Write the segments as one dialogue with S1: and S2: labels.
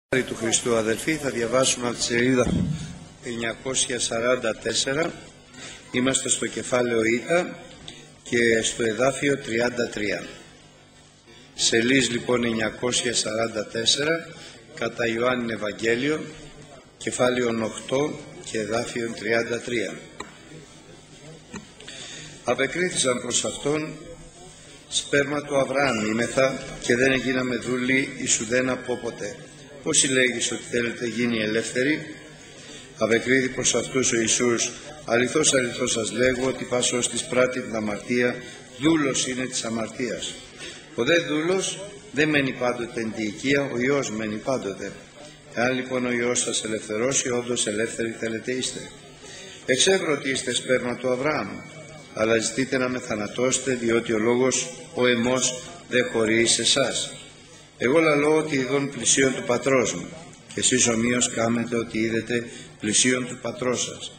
S1: Του Χριστού, αδελφοί, θα διαβάσουμε από τη σελίδα 944. Είμαστε στο κεφάλαιο Ήτα και στο εδάφιο 33. Σελίδα λοιπόν 944 κατά Ιωάννη Ευαγγέλιο, κεφάλαιο 8 και εδάφιο 33. Απεκρίθησαν προς αυτόν: σπέρμα του Αβραάμ είμεθα και δεν έγιναμε δούλοι εις ουδένα από ποτέ. Πώς λέγεις ότι θέλετε γίνει ελεύθεροι? Απεκρίθη προς αυτούς ο Ιησούς: αληθώς αληθώς σας λέγω ότι πας ως της πράττει την αμαρτία, δούλος είναι της αμαρτίας. Ο δε δούλος δεν μένει πάντοτε εν τη οικία, ο Υιός μένει πάντοτε. Εάν λοιπόν ο Υιός σας ελευθερώσει, όντως ελεύθεροι θέλετε είστε. Εξεύρω ότι είστε σπέρμα του Αβραάμ, αλλά ζητείτε να με θανατώσετε, διότι ο λόγος ο εμός δεν χωρεί σε εσάς. Εγώ λαλώ ότι ειδών πλησίον του πατρός μου, και εσείς ομοίως κάμετε ότι είδετε πλησίον του πατρός σας.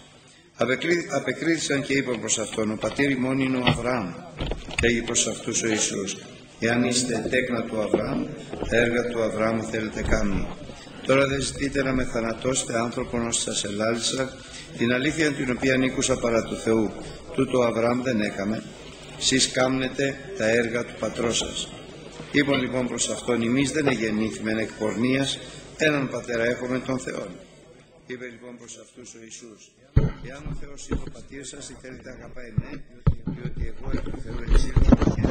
S1: Απεκρίθησαν και είπαν προς αυτόν: ο πατήρ ημών είναι ο Αβραάμ. Λέγει προς αυτούς ο Ιησούς: εάν είστε τέκνα του Αβραάμ, τα έργα του Αβραάμ θέλετε κάνει. Τώρα δεν ζητείτε να με θανατώσετε άνθρωπον ως σας ελάλησα, την αλήθεια την οποία ήκουσα παρά του Θεού. Τούτο ο Αβραάμ δεν έκαμε, σεις κάμνετε τα έργα του πατρός σας. Είπαν λοιπόν προς αυτόν: εμείς δεν εγεννήθημεν εκ πορνείας, έναν πατέρα έχουμε τον Θεόν. Είπε λοιπόν προς αυτούς ο Ιησούς: εάν ο Θεός είναι ο πατήρ σας, ή θέλετε αγαπάει με, διότι εγώ εκ του Θεού εξήλθα και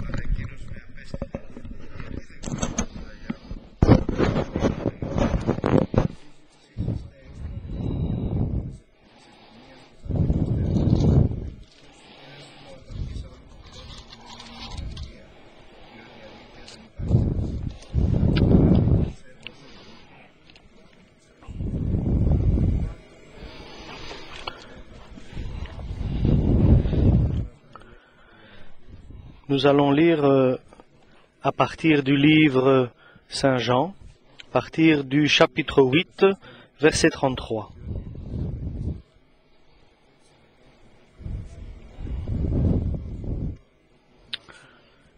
S1: αλλά εκείνος με απέστειλε.
S2: Nous allons lire à partir du livre Saint Jean, à partir du chapitre 8, verset 33.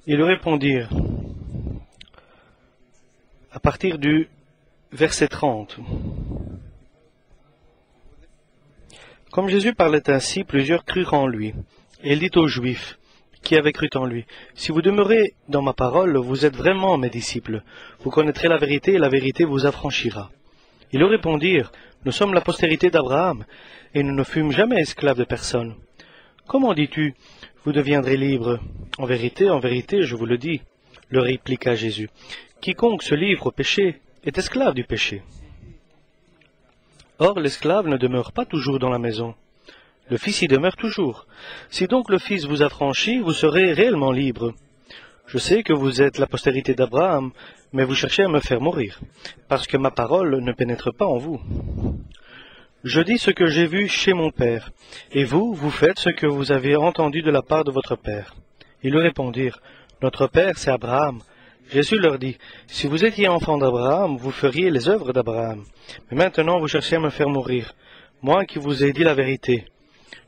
S2: Ils lui répondirent, à partir du verset 30. Comme Jésus parlait ainsi, plusieurs crurent en lui. Et il dit aux Juifs qui avaient cru en lui: si vous demeurez dans ma parole, vous êtes vraiment mes disciples. Vous connaîtrez la vérité, et la vérité vous affranchira. Ils leur répondirent: nous sommes la postérité d'Abraham, et nous ne fûmes jamais esclaves de personne. Comment dis-tu, vous deviendrez libres? En vérité, je vous le dis, leur répliqua Jésus, quiconque se livre au péché est esclave du péché. Or, l'esclave ne demeure pas toujours dans la maison. Le Fils y demeure toujours. Si donc le Fils vous affranchit, vous serez réellement libre. Je sais que vous êtes la postérité d'Abraham, mais vous cherchez à me faire mourir, parce que ma parole ne pénètre pas en vous. Je dis ce que j'ai vu chez mon Père, et vous, vous faites ce que vous avez entendu de la part de votre Père. Ils lui répondirent: notre Père, c'est Abraham. Jésus leur dit: si vous étiez enfant d'Abraham, vous feriez les œuvres d'Abraham. Mais maintenant vous cherchez à me faire mourir, moi qui vous ai dit la vérité,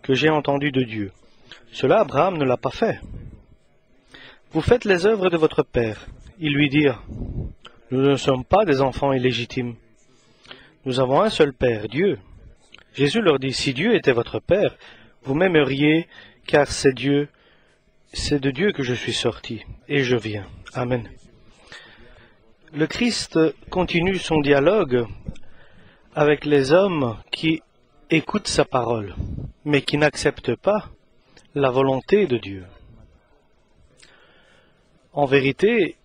S2: que j'ai entendu de Dieu. Cela, Abraham ne l'a pas fait. Vous faites les œuvres de votre père. Ils lui dirent: nous ne sommes pas des enfants illégitimes. Nous avons un seul Père, Dieu. Jésus leur dit: si Dieu était votre Père, vous m'aimeriez, car c'est de Dieu que je suis sorti, et je viens. Amen. Le Christ continue son dialogue avec les hommes qui écoutent sa parole, mais qui n'acceptent pas la volonté de Dieu. En vérité,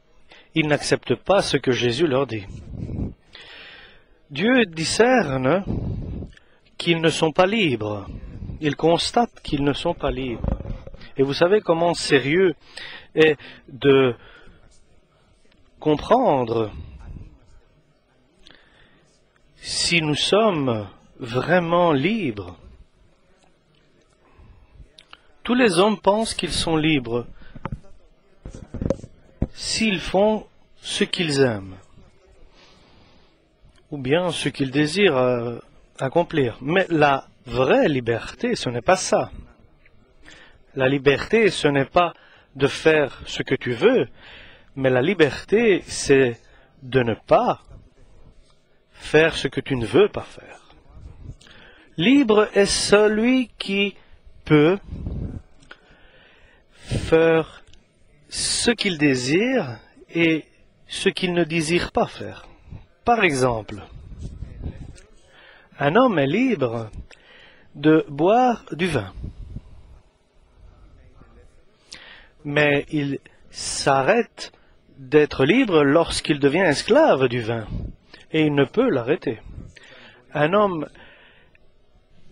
S2: ils n'acceptent pas ce que Jésus leur dit. Dieu discerne qu'ils ne sont pas libres. Il constate qu'ils ne sont pas libres. Et vous savez comment sérieux est de comprendre si nous sommes vraiment libres. Tous les hommes pensent qu'ils sont libres s'ils font ce qu'ils aiment, ou bien ce qu'ils désirent accomplir. Mais la vraie liberté, ce n'est pas ça. La liberté, ce n'est pas de faire ce que tu veux, Mais la liberté, c'est de ne pas faire ce que tu ne veux pas faire. Libre est celui qui peut faire ce qu'il désire et ce qu'il ne désire pas faire. Par exemple, un homme est libre de boire du vin, mais il s'arrête d'être libre lorsqu'il devient esclave du vin, et il ne peut l'arrêter. Un homme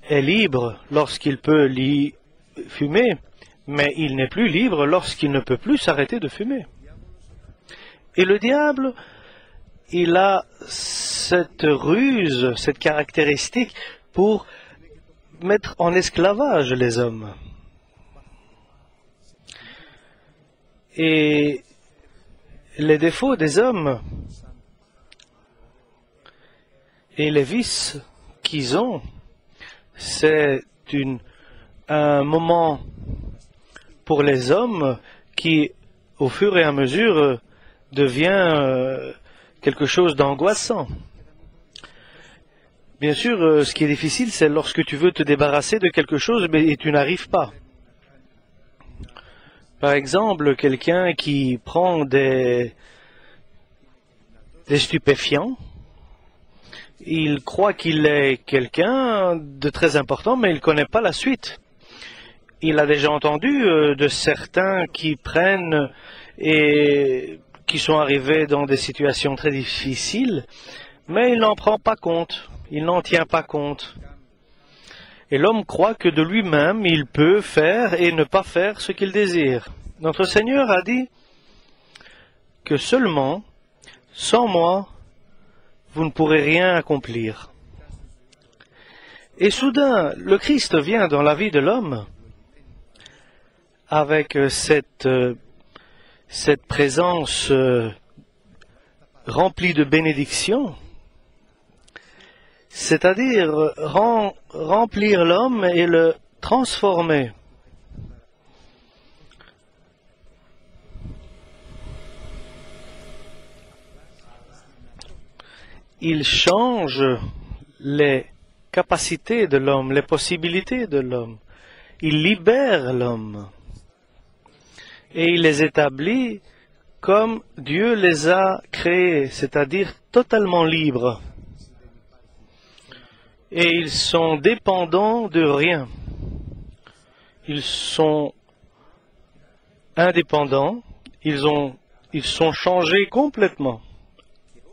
S2: est libre lorsqu'il peut fumer, mais il n'est plus libre lorsqu'il ne peut plus s'arrêter de fumer. Et le diable, il a cette ruse, cette caractéristique pour mettre en esclavage les hommes. Et les défauts des hommes et les vices qu'ils ont, c'est un moment pour les hommes qui, au fur et à mesure, devient quelque chose d'angoissant. Bien sûr, ce qui est difficile, c'est lorsque tu veux te débarrasser de quelque chose et tu n'arrives pas. Par exemple, quelqu'un qui prend des stupéfiants, il croit qu'il est quelqu'un de très important, mais il ne connaît pas la suite. Il a déjà entendu de certains qui prennent et qui sont arrivés dans des situations très difficiles, mais il n'en prend pas compte, il n'en tient pas compte. Et l'homme croit que de lui-même, il peut faire et ne pas faire ce qu'il désire. Notre Seigneur a dit que seulement, sans moi, vous ne pourrez rien accomplir. Et soudain, le Christ vient dans la vie de l'homme avec cette présence remplie de bénédictions, c'est-à-dire remplir l'homme et le transformer. Il change les capacités de l'homme, les possibilités de l'homme. Il libère l'homme et il les établit comme Dieu les a créés, c'est-à-dire totalement libres. Et ils sont dépendants de rien. Ils sont indépendants, ils sont changés complètement.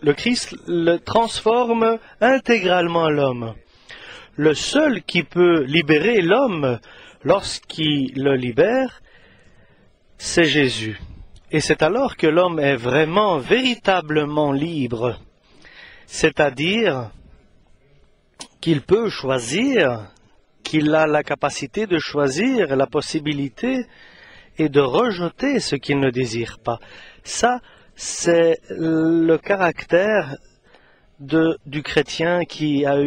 S2: Le Christ le transforme intégralement l'homme. Le seul qui peut libérer l'homme lorsqu'il le libère, c'est Jésus. Et c'est alors que l'homme est vraiment, véritablement libre. C'est-à-dire qu'il peut choisir, qu'il a la capacité de choisir, la possibilité et de rejeter ce qu'il ne désire pas. Ça, c'est le caractère du chrétien qui a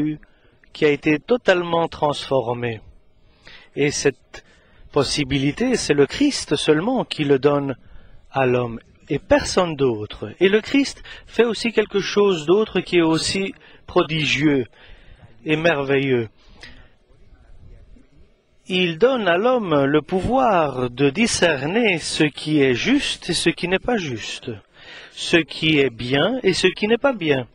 S2: été totalement transformé. Et cette possibilité, c'est le Christ seulement qui le donne à l'homme et personne d'autre. Et le Christ fait aussi quelque chose d'autre qui est aussi prodigieux et merveilleux. Il donne à l'homme le pouvoir de discerner ce qui est juste et ce qui n'est pas juste, ce qui est bien et ce qui n'est pas bien,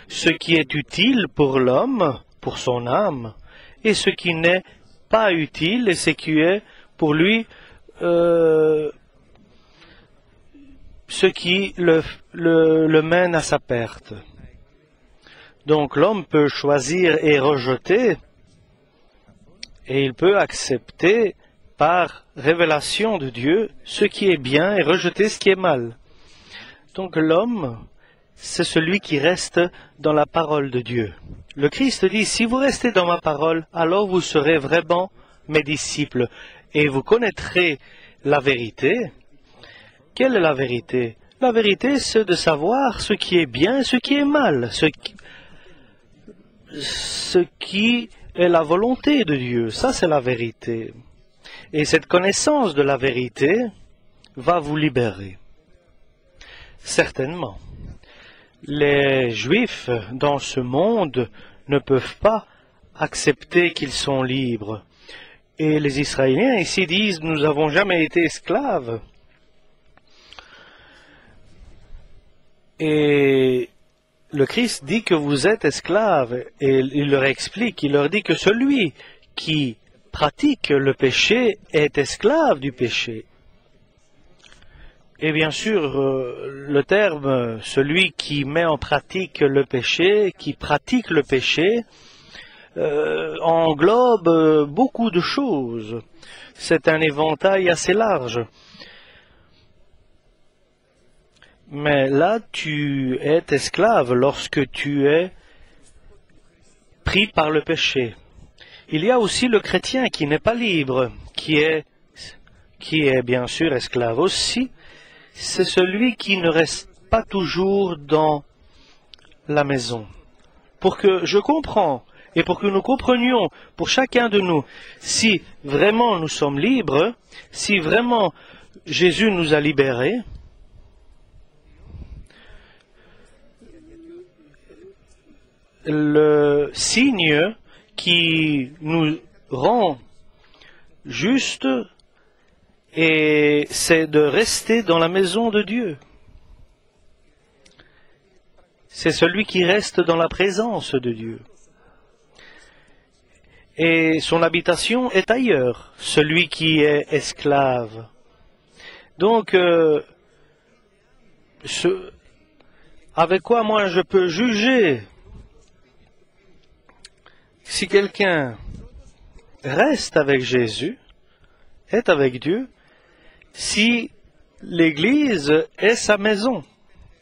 S2: ce qui est utile pour l'homme, pour son âme, et ce qui n'est pas utile et ce qui est pour lui ce qui le mène à sa perte. Donc l'homme peut choisir et rejeter, et il peut accepter par révélation de Dieu ce qui est bien et rejeter ce qui est mal. Donc l'homme, c'est celui qui reste dans la parole de Dieu. Le Christ dit, si vous restez dans ma parole, alors vous serez vraiment mes disciples et vous connaîtrez la vérité. Quelle est la vérité? La vérité, c'est de savoir ce qui est bien et ce qui est mal, ce qui est la volonté de Dieu. Ça, c'est la vérité. Et cette connaissance de la vérité va vous libérer. Certainement. Les Juifs dans ce monde ne peuvent pas accepter qu'ils sont libres. Et les Israéliens ici disent, nous n'avons jamais été esclaves. Et le Christ dit que vous êtes esclaves. Et il leur explique, il leur dit que celui qui pratique le péché est esclave du péché. Et bien sûr, le terme, celui qui met en pratique le péché, qui pratique le péché, englobe beaucoup de choses. C'est un éventail assez large. Mais là, tu es esclave lorsque tu es pris par le péché. Il y a aussi le chrétien qui n'est pas libre, qui est bien sûr esclave aussi. C'est celui qui ne reste pas toujours dans la maison. Pour que je comprends et pour que nous comprenions, pour chacun de nous, si vraiment nous sommes libres, si vraiment Jésus nous a libérés, le signe qui nous rend justes, et c'est de rester dans la maison de Dieu. C'est celui qui reste dans la présence de Dieu. Et son habitation est ailleurs, celui qui est esclave. Donc, avec quoi moi je peux juger si quelqu'un reste avec Jésus, est avec Dieu, si l'Église est sa maison?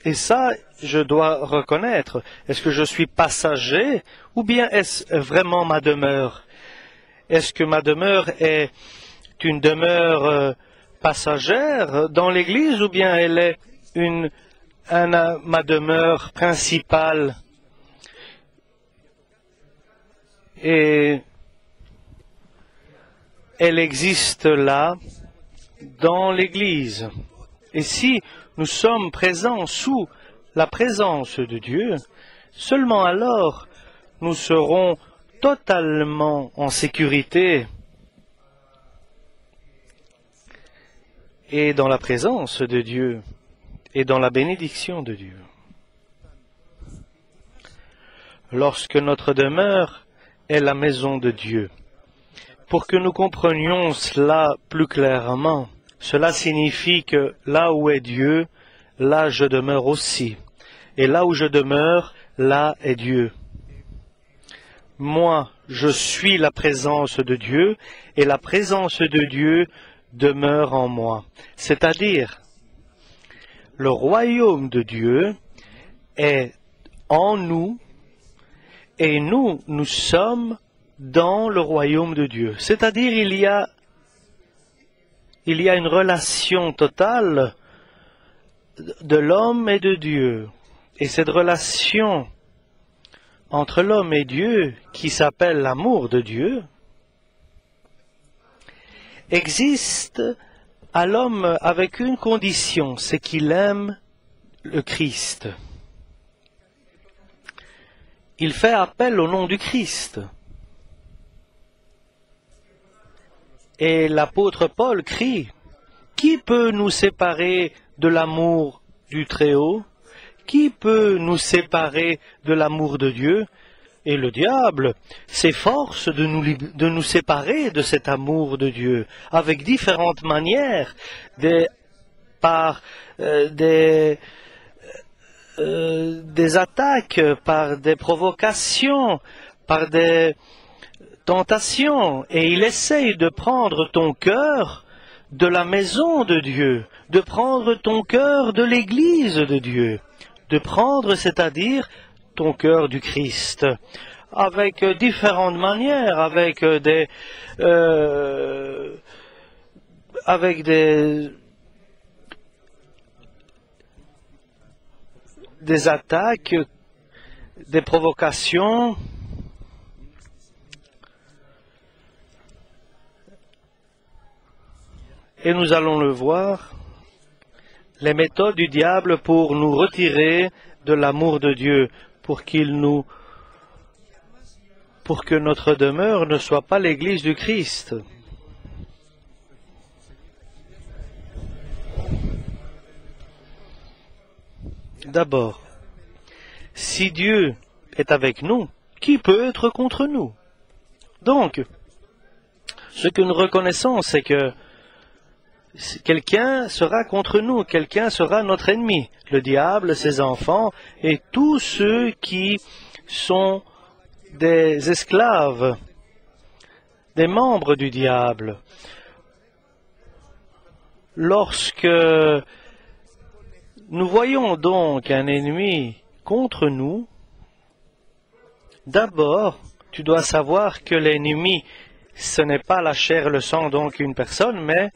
S2: Et ça, je dois reconnaître. Est-ce que je suis passager ou bien est-ce vraiment ma demeure? Est-ce que ma demeure est une demeure passagère dans l'Église ou bien elle est ma demeure principale? Et elle existe là, dans l'Église. Et si nous sommes présents sous la présence de Dieu, seulement alors nous serons totalement en sécurité et dans la présence de Dieu et dans la bénédiction de Dieu. Lorsque notre demeure est la maison de Dieu, pour que nous comprenions cela plus clairement, cela signifie que là où est Dieu, là je demeure aussi. Et là où je demeure, là est Dieu. Moi, je suis la présence de Dieu, et la présence de Dieu demeure en moi. C'est-à-dire, le royaume de Dieu est en nous, et nous sommes dans le royaume de Dieu. C'est-à-dire, il y a une relation totale de l'homme et de Dieu. Et cette relation entre l'homme et Dieu, qui s'appelle l'amour de Dieu, existe à l'homme avec une condition, c'est qu'il aime le Christ. Il fait appel au nom du Christ. Et l'apôtre Paul crie, « Qui peut nous séparer de l'amour du Très-Haut? Qui peut nous séparer de l'amour de Dieu ?» Et le diable s'efforce de nous séparer de cet amour de Dieu, avec différentes manières, par des attaques, par des provocations, par des tentations, et il essaye de prendre ton cœur de la maison de Dieu, de prendre ton cœur de l'Église de Dieu, de prendre, c'est-à-dire, ton cœur du Christ, avec différentes manières, avec des attaques, des provocations. Et nous allons le voir les méthodes du diable pour nous retirer de l'amour de Dieu, pour que notre demeure ne soit pas l'Église du Christ. D'abord, si Dieu est avec nous, qui peut être contre nous? Donc, ce que nous reconnaissons, c'est que quelqu'un sera contre nous, quelqu'un sera notre ennemi, le diable, ses enfants et tous ceux qui sont des esclaves, des membres du diable. Lorsque nous voyons donc un ennemi contre nous, d'abord, tu dois savoir que l'ennemi, ce n'est pas la chair et le sang, donc une personne, mais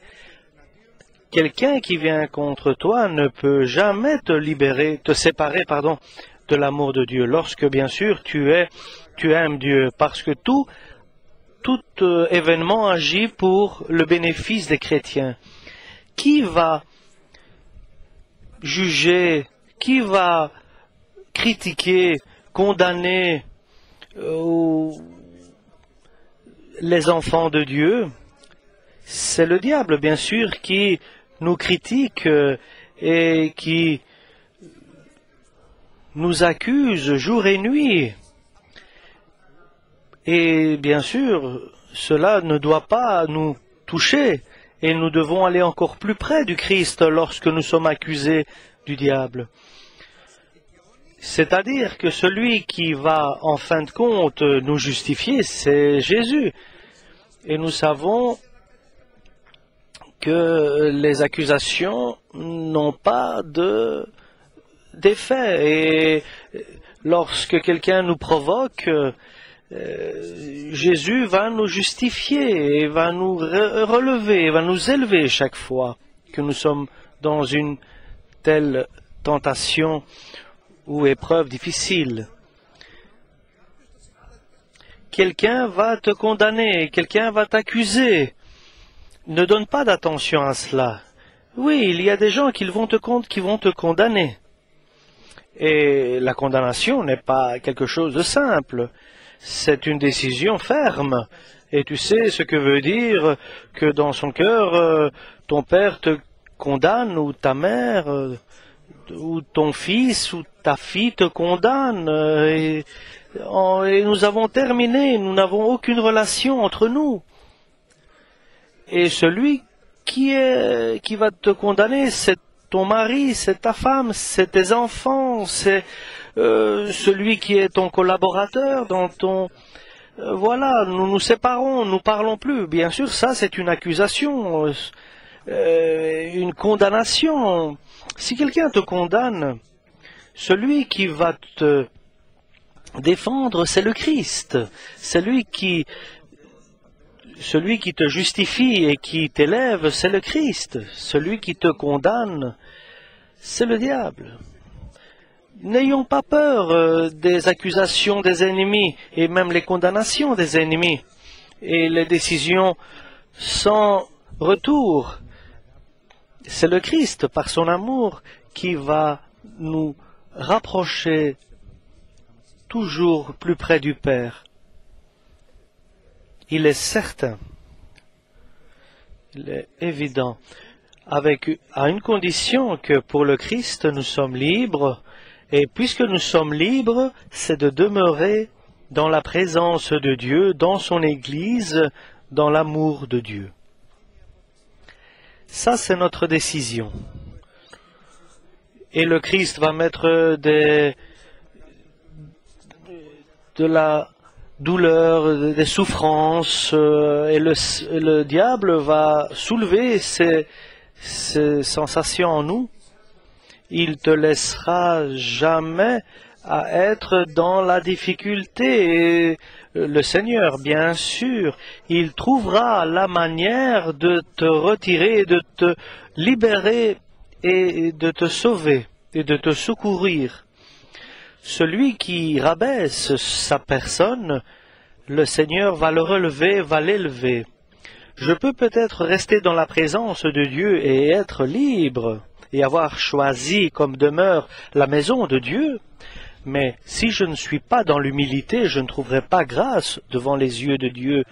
S2: quelqu'un qui vient contre toi ne peut jamais te séparer, de l'amour de Dieu. Lorsque, bien sûr, tu aimes Dieu, parce que tout événement agit pour le bénéfice des chrétiens. Qui va juger, qui va critiquer, condamner les enfants de Dieu? C'est le diable, bien sûr, qui nous critique et qui nous accuse jour et nuit. Et bien sûr, cela ne doit pas nous toucher et nous devons aller encore plus près du Christ lorsque nous sommes accusés du diable. C'est-à-dire que celui qui va en fin de compte nous justifier, c'est Jésus. Et nous savons que les accusations n'ont pas d'effet. Et lorsque quelqu'un nous provoque, Jésus va nous justifier et va nous relever, va nous élever chaque fois que nous sommes dans une telle tentation ou épreuve difficile. Quelqu'un va te condamner, quelqu'un va t'accuser. Ne donne pas d'attention à cela. Oui, il y a des gens qui vont te condamner. Et la condamnation n'est pas quelque chose de simple. C'est une décision ferme. Et tu sais ce que veut dire que dans son cœur, ton père te condamne, ou ta mère, ou ton fils, ou ta fille te condamne. Et nous avons terminé, nous n'avons aucune relation entre nous. Et celui qui va te condamner, c'est ton mari, c'est ta femme, c'est tes enfants, c'est celui qui est ton collaborateur dans ton... voilà, nous nous séparons, nous parlons plus. Bien sûr, ça c'est une accusation, une condamnation. Si quelqu'un te condamne, celui qui va te défendre, c'est le Christ. Celui qui te justifie et qui t'élève, c'est le Christ. Celui qui te condamne, c'est le diable. N'ayons pas peur des accusations des ennemis et même les condamnations des ennemis et les décisions sans retour. C'est le Christ, par son amour, qui va nous rapprocher toujours plus près du Père. Il est certain, il est évident, à une condition que pour le Christ nous sommes libres, et puisque nous sommes libres, c'est de demeurer dans la présence de Dieu, dans son Église, dans l'amour de Dieu. Ça, c'est notre décision. Et le Christ va mettre de la douleur, des souffrances, et le diable va soulever ces sensations en nous. Il te laissera jamais à être dans la difficulté. Et le Seigneur, bien sûr, il trouvera la manière de te retirer, de te libérer et de te sauver et de te secourir. Celui qui rabaisse sa personne, le Seigneur va le relever, va l'élever. Je peux peut-être rester dans la présence de Dieu et être libre et avoir choisi comme demeure la maison de Dieu. Mais si je ne suis pas dans l'humilité, je ne trouverai pas grâce devant les yeux de Dieu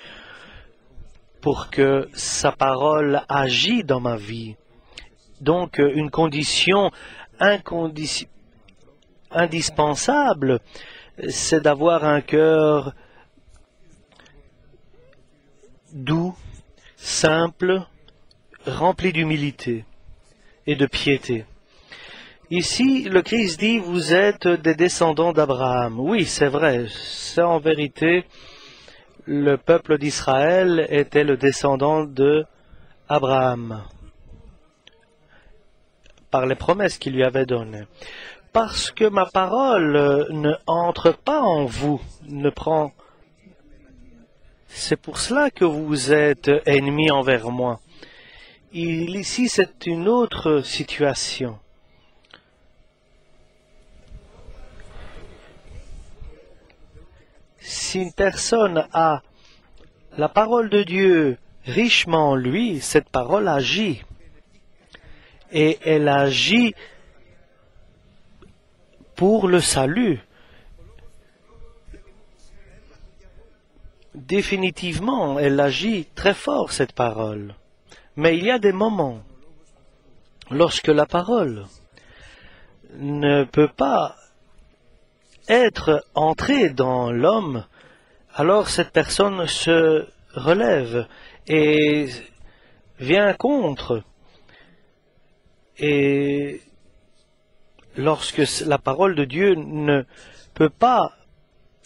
S2: pour que sa parole agisse dans ma vie. Donc, une condition indispensable, c'est d'avoir un cœur doux, simple, rempli d'humilité et de piété. Ici, le Christ dit, vous êtes des descendants d'Abraham. Oui, c'est vrai, c'est en vérité, le peuple d'Israël était le descendant d'Abraham, par les promesses qu'il lui avait données. Parce que ma parole ne entre pas en vous, c'est pour cela que vous êtes ennemis envers moi. Ici, c'est une autre situation. Si une personne a la parole de Dieu richement en lui, cette parole agit. Et elle agit pour le salut. Définitivement, elle agit très fort, cette parole. Mais il y a des moments lorsque la parole ne peut pas être entrée dans l'homme, alors cette personne se relève et vient contre. Et lorsque la parole de Dieu ne peut pas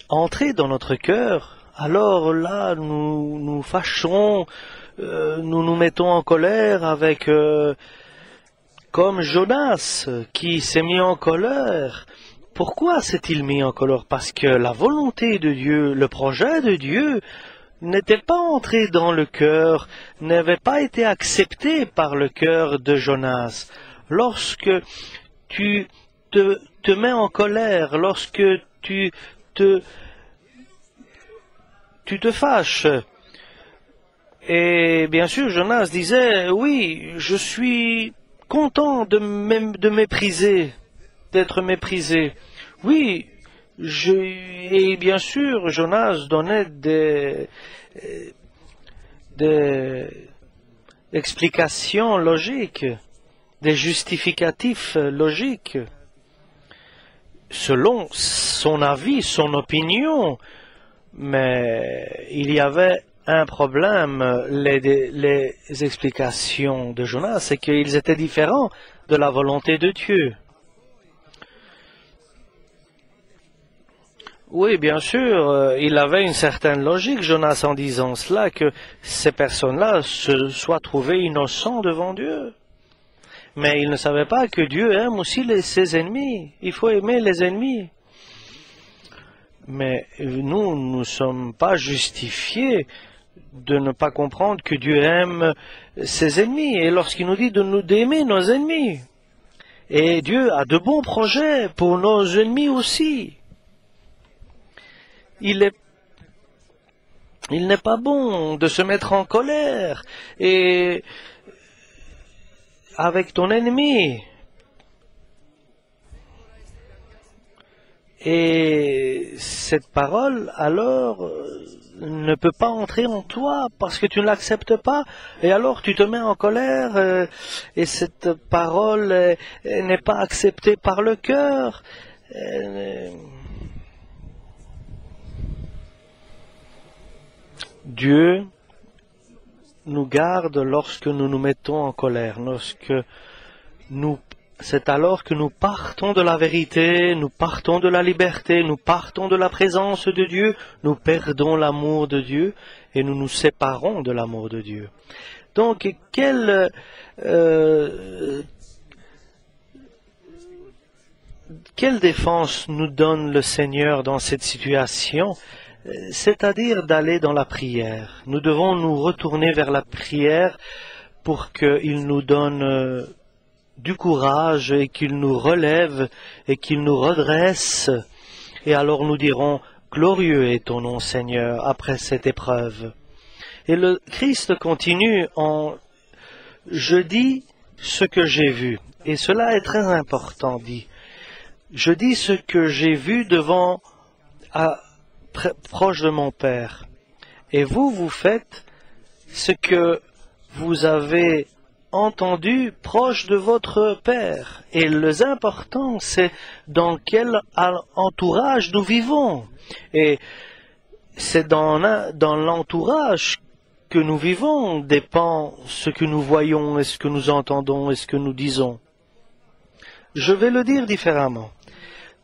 S2: entrer dans notre cœur, alors là, nous nous fâchons, nous nous mettons en colère avec, comme Jonas, qui s'est mis en colère. Pourquoi s'est-il mis en colère? Parce que la volonté de Dieu, le projet de Dieu, n'était pas entré dans le cœur, n'avait pas été accepté par le cœur de Jonas. Lorsque tu te mets en colère, lorsque tu te fâches, et bien sûr Jonas disait, oui, je suis content de mépriser, d'être méprisé. Oui, et bien sûr, Jonas donnait des explications logiques, des justificatifs logiques, selon son avis, son opinion. Mais il y avait un problème, les explications de Jonas, c'est qu'ils étaient différents de la volonté de Dieu. Oui, bien sûr, il avait une certaine logique, Jonas, en disant cela, que ces personnes-là se soient trouvées innocents devant Dieu. Mais il ne savait pas que Dieu aime aussi ses ennemis. Il faut aimer les ennemis. Mais nous ne sommes pas justifiés de ne pas comprendre que Dieu aime ses ennemis. Et lorsqu'il nous dit d'aimer nos ennemis. Et Dieu a de bons projets pour nos ennemis aussi. Il n'est pas bon de se mettre en colère et avec ton ennemi. Et cette parole, alors, ne peut pas entrer en toi parce que tu ne l'acceptes pas. Et alors, tu te mets en colère et cette parole n'est pas acceptée par le cœur. Dieu nous garde lorsque nous nous mettons en colère, c'est alors que nous partons de la vérité, nous partons de la liberté, nous partons de la présence de Dieu, nous perdons l'amour de Dieu et nous nous séparons de l'amour de Dieu. Donc, quelle défense nous donne le Seigneur dans cette situation? C'est-à-dire d'aller dans la prière. Nous devons nous retourner vers la prière pour qu'il nous donne du courage et qu'il nous relève et qu'il nous redresse. Et alors nous dirons, glorieux est ton nom Seigneur après cette épreuve. Et le Christ continue en jeudi ce que j'ai vu. Et cela est très important, dit. Je dis ce que j'ai vu proche de mon Père. Et vous, vous faites ce que vous avez entendu proche de votre Père. Et le important, c'est dans quel entourage nous vivons. Et c'est dans l'entourage que nous vivons dépend ce que nous voyons et ce que nous entendons et ce que nous disons. Je vais le dire différemment.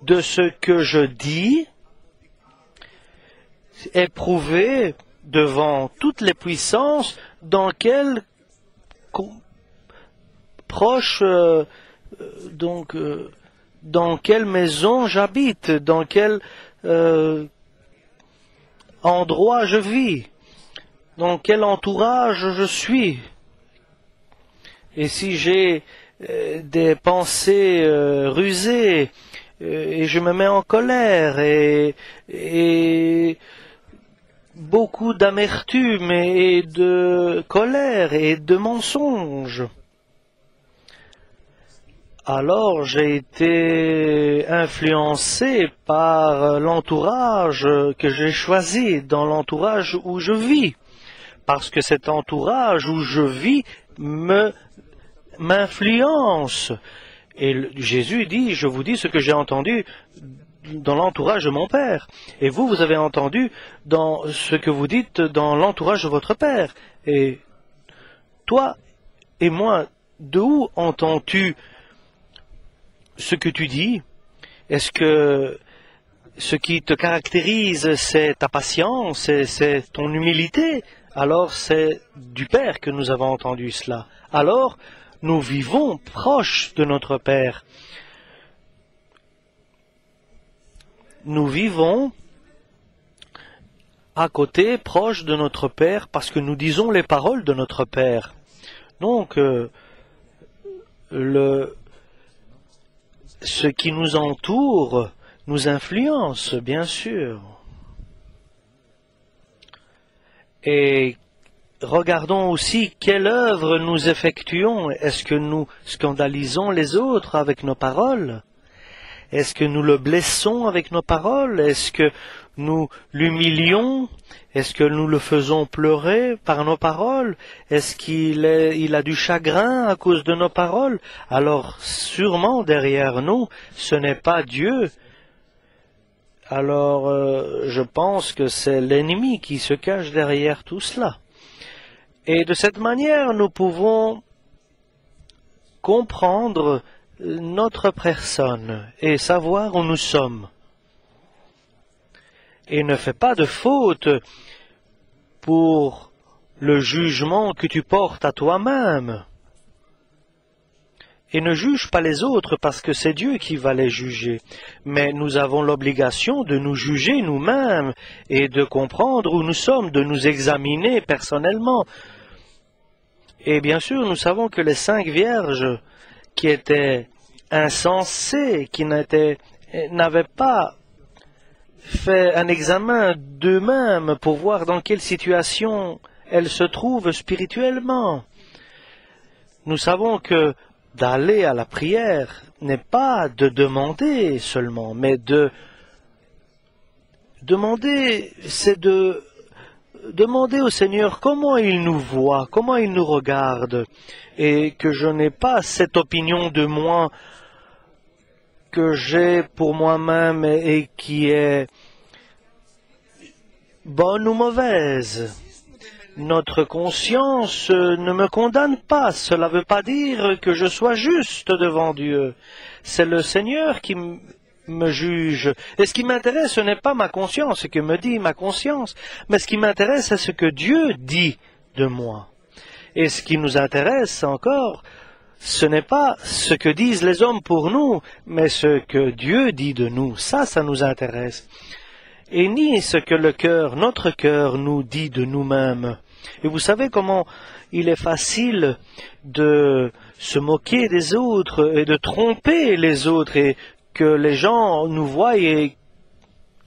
S2: De ce que je dis est prouvé devant toutes les puissances dans quelle dans quelle maison j'habite, dans quel endroit je vis, dans quel entourage je suis. Et si j'ai des pensées rusées, et je me mets en colère, et beaucoup d'amertume et de colère et de mensonges, alors j'ai été influencé par l'entourage que j'ai choisi, dans l'entourage où je vis, parce que cet entourage où je vis m'influence. Et Jésus dit, je vous dis ce que j'ai entendu dans l'entourage de mon Père. Et vous, vous avez entendu dans ce que vous dites dans l'entourage de votre Père. Et toi et moi, d'où entends-tu ce que tu dis? Est-ce que ce qui te caractérise, c'est ta patience, c'est ton humilité? Alors c'est du Père que nous avons entendu cela. Alors nous vivons proches de notre Père. Nous vivons à côté, proches de notre Père, parce que nous disons les paroles de notre Père. Donc, ce qui nous entoure nous influence, bien sûr. Et regardons aussi quelle œuvre nous effectuons. Est-ce que nous scandalisons les autres avec nos paroles? Est-ce que nous le blessons avec nos paroles? Est-ce que nous l'humilions? Est-ce que nous le faisons pleurer par nos paroles? Est-ce qu'il a du chagrin à cause de nos paroles? Alors sûrement derrière nous, ce n'est pas Dieu. Alors je pense que c'est l'ennemi qui se cache derrière tout cela. Et de cette manière, nous pouvons comprendre notre personne et savoir où nous sommes. Et ne fais pas de faute pour le jugement que tu portes à toi-même. Et ne juge pas les autres parce que c'est Dieu qui va les juger. Mais nous avons l'obligation de nous juger nous-mêmes et de comprendre où nous sommes, de nous examiner personnellement. Et bien sûr, nous savons que les 5 vierges qui étaient insensées, qui n'avaient pas fait un examen d'eux-mêmes pour voir dans quelle situation elles se trouvent spirituellement. Nous savons que d'aller à la prière n'est pas de demander seulement, mais de demander, c'est de demander au Seigneur comment il nous voit, comment il nous regarde, et que je n'ai pas cette opinion de moi que j'ai pour moi-même et qui est bonne ou mauvaise. Notre conscience ne me condamne pas. Cela ne veut pas dire que je sois juste devant Dieu. C'est le Seigneur qui me juge. Et ce qui m'intéresse, ce n'est pas ma conscience, ce que me dit ma conscience, mais ce qui m'intéresse, c'est ce que Dieu dit de moi. Et ce qui nous intéresse encore, ce n'est pas ce que disent les hommes pour nous, mais ce que Dieu dit de nous. Ça nous intéresse. Et ni ce que notre cœur nous dit de nous-mêmes. Et vous savez comment il est facile de se moquer des autres et de tromper les autres et que les gens nous voient et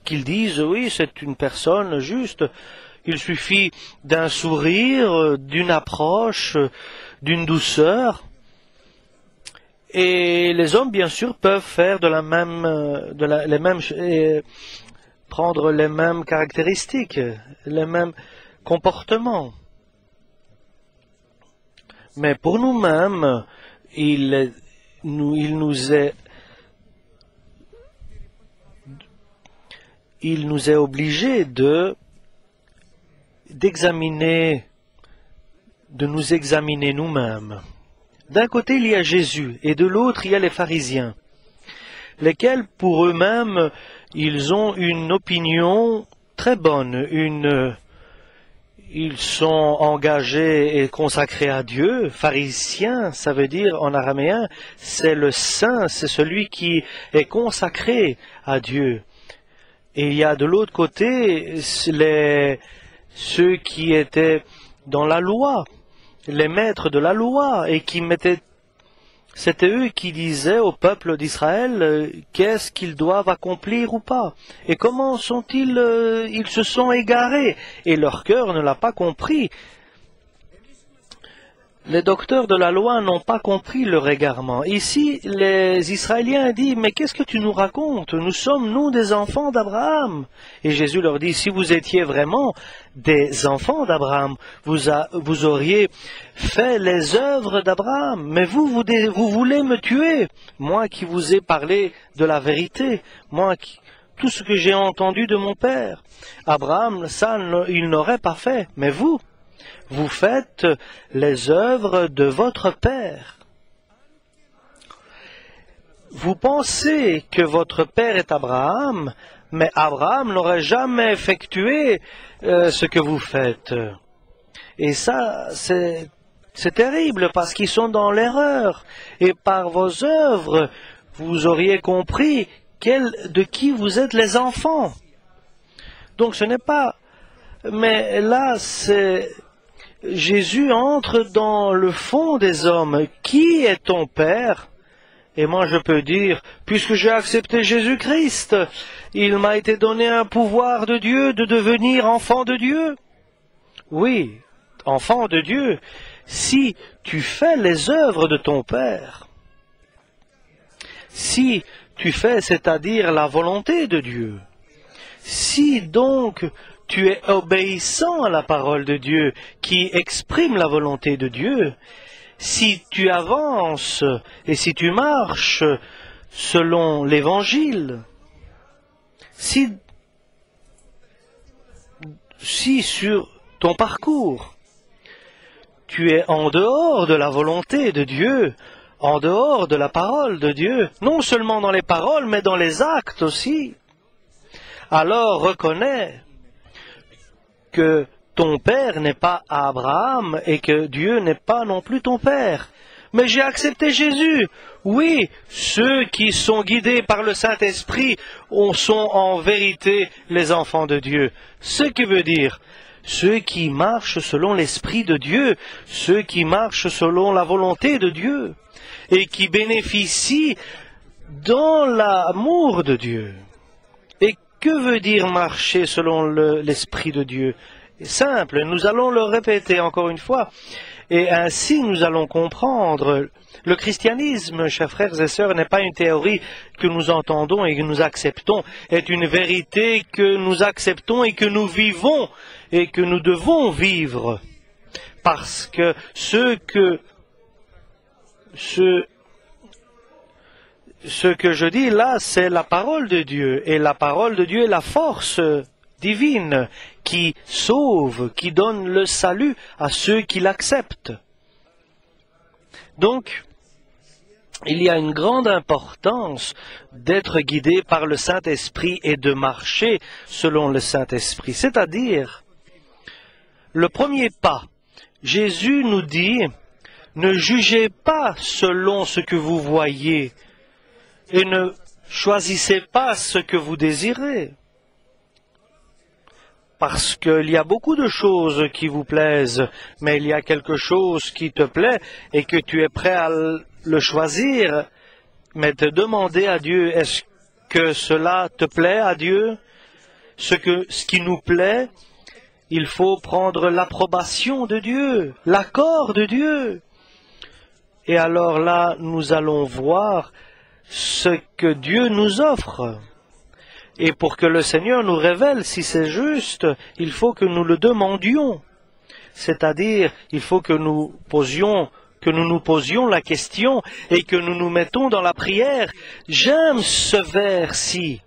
S2: qu'ils disent « oui, c'est une personne juste ». Il suffit d'un sourire, d'une approche, d'une douceur. Et les hommes, bien sûr, peuvent faire prendre les mêmes caractéristiques, les mêmes comportements. Mais pour nous-mêmes, il nous est obligé de nous examiner nous-mêmes. D'un côté, il y a Jésus, et de l'autre, il y a les pharisiens, lesquels, pour eux-mêmes, ils ont une opinion très bonne, ils sont engagés et consacrés à Dieu. Pharisien, ça veut dire, en araméen, c'est le saint, c'est celui qui est consacré à Dieu. Et il y a de l'autre côté, ceux qui étaient dans la loi, les maîtres de la loi, et c'était eux qui disaient au peuple d'Israël qu'est-ce qu'ils doivent accomplir ou pas. Et comment ils se sont égarés, et leur cœur ne l'a pas compris. Les docteurs de la loi n'ont pas compris leur égarement. Ici, les Israéliens disent, mais qu'est-ce que tu nous racontes? Nous sommes, nous, des enfants d'Abraham. Et Jésus leur dit, si vous étiez vraiment des enfants d'Abraham, vous auriez fait les œuvres d'Abraham. Mais vous voulez me tuer, moi qui vous ai parlé de la vérité, tout ce que j'ai entendu de mon père. Abraham, ça, il n'aurait pas fait, mais vous faites les œuvres de votre père. Vous pensez que votre père est Abraham, mais Abraham n'aurait jamais effectué ce que vous faites. Et ça, c'est terrible parce qu'ils sont dans l'erreur. Et par vos œuvres, vous auriez compris de qui vous êtes les enfants. Donc ce n'est pas... Mais là, Jésus entre dans le fond des hommes. Qui est ton père? Et moi je peux dire, puisque j'ai accepté Jésus-Christ, il m'a été donné un pouvoir de Dieu de devenir enfant de Dieu. Oui, enfant de Dieu, si tu fais les œuvres de ton père, si tu fais, c'est-à-dire la volonté de Dieu, si donc tu es obéissant à la parole de Dieu qui exprime la volonté de Dieu, si tu avances et si tu marches selon l'Évangile, si sur ton parcours, tu es en dehors de la volonté de Dieu, en dehors de la parole de Dieu, non seulement dans les paroles, mais dans les actes aussi, alors reconnais que ton père n'est pas Abraham et que Dieu n'est pas non plus ton père. Mais j'ai accepté Jésus. Oui, ceux qui sont guidés par le Saint-Esprit sont en vérité les enfants de Dieu. Ce qui veut dire ceux qui marchent selon l'Esprit de Dieu, ceux qui marchent selon la volonté de Dieu et qui bénéficient dans l'amour de Dieu. Que veut dire marcher selon l'Esprit de Dieu? Simple, nous allons le répéter encore une fois, et ainsi nous allons comprendre. Le christianisme, chers frères et sœurs, n'est pas une théorie que nous entendons et que nous acceptons, est une vérité que nous acceptons et que nous vivons et que nous devons vivre. Parce que ce que je dis là, c'est la parole de Dieu. Et la parole de Dieu est la force divine qui sauve, qui donne le salut à ceux qui l'acceptent. Donc, il y a une grande importance d'être guidé par le Saint-Esprit et de marcher selon le Saint-Esprit. C'est-à-dire, le premier pas, Jésus nous dit, ne jugez pas selon ce que vous voyez, et ne choisissez pas ce que vous désirez. Parce qu'il y a beaucoup de choses qui vous plaisent, mais il y a quelque chose qui te plaît et que tu es prêt à le choisir, mais te demander à Dieu, est-ce que cela te plaît à Dieu? Ce qui nous plaît, il faut prendre l'approbation de Dieu, l'accord de Dieu. Et alors là, nous allons voir ce que Dieu nous offre. Et pour que le Seigneur nous révèle si c'est juste, il faut que nous le demandions. C'est-à-dire, il faut que nous nous posions la question et que nous nous mettons dans la prière. J'aime ce vers-ci.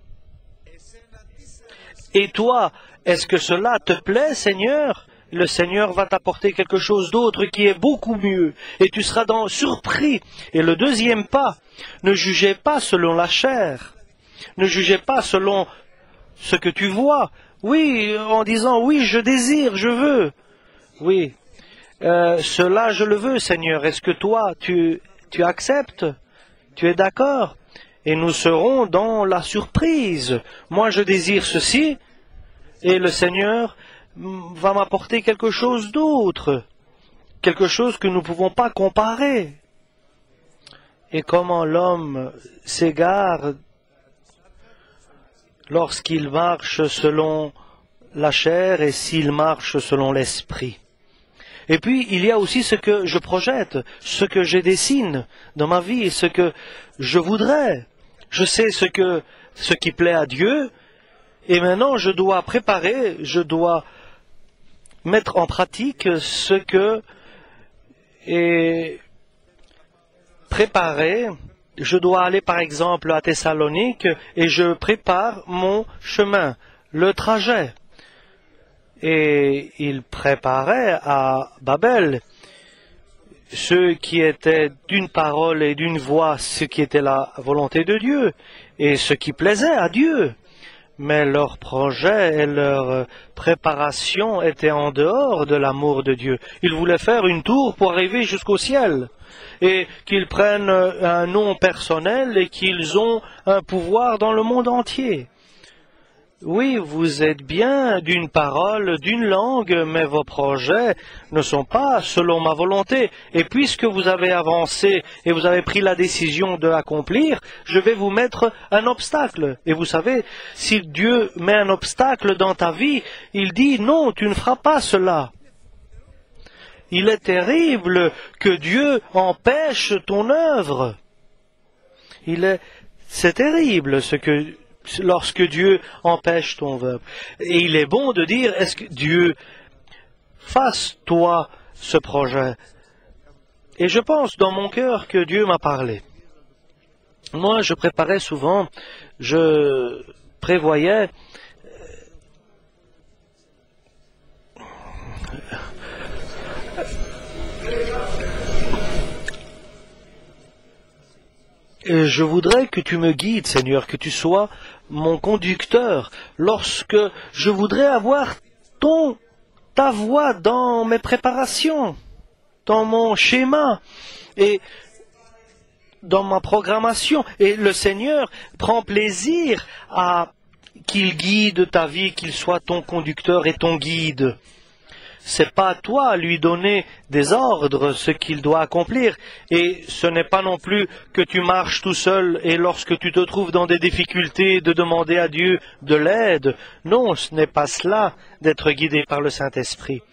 S2: Et toi, est-ce que cela te plaît, Seigneur? Le Seigneur va t'apporter quelque chose d'autre qui est beaucoup mieux, et tu seras surpris. Et le deuxième pas, ne jugez pas selon la chair. Ne jugez pas selon ce que tu vois. Oui, en disant, oui, je désire, je veux. Oui, cela je le veux, Seigneur. Est-ce que toi, tu acceptes? Tu es d'accord? Et nous serons dans la surprise. Moi, je désire ceci, et le Seigneur va m'apporter quelque chose d'autre, quelque chose que nous ne pouvons pas comparer. Et comment l'homme s'égare lorsqu'il marche selon la chair et s'il marche selon l'esprit. Et puis, il y a aussi ce que je projette, ce que je dessine dans ma vie, ce que je voudrais. Je sais ce qui plaît à Dieu, et maintenant je dois préparer, je dois mettre en pratique ce que est préparé. Je dois aller par exemple à Thessalonique et je prépare mon chemin, le trajet. Et il préparait à Babel ce qui était d'une parole et d'une voix, ce qui était la volonté de Dieu et ce qui plaisait à Dieu. Mais leur projet et leur préparation étaient en dehors de l'amour de Dieu. Ils voulaient faire une tour pour arriver jusqu'au ciel et qu'ils prennent un nom personnel et qu'ils ont un pouvoir dans le monde entier. Oui, vous êtes bien d'une parole, d'une langue, mais vos projets ne sont pas selon ma volonté. Et puisque vous avez avancé et vous avez pris la décision de l'accomplir, je vais vous mettre un obstacle. Et vous savez, si Dieu met un obstacle dans ta vie, il dit non, tu ne feras pas cela. Il est terrible que Dieu empêche ton œuvre. C'est terrible lorsque Dieu empêche ton œuvre. Et il est bon de dire, est-ce que Dieu fasse toi ce projet? Et je pense dans mon cœur que Dieu m'a parlé. Moi, je préparais souvent, je prévoyais je voudrais que tu me guides, Seigneur, que tu sois mon conducteur, lorsque je voudrais avoir ta voix dans mes préparations, dans mon schéma et dans ma programmation. Et le Seigneur prend plaisir à qu'il guide ta vie, qu'il soit ton conducteur et ton guide. C'est pas à toi à lui donner des ordres, ce qu'il doit accomplir. Et ce n'est pas non plus que tu marches tout seul et lorsque tu te trouves dans des difficultés de demander à Dieu de l'aide. Non, ce n'est pas cela d'être guidé par le Saint-Esprit.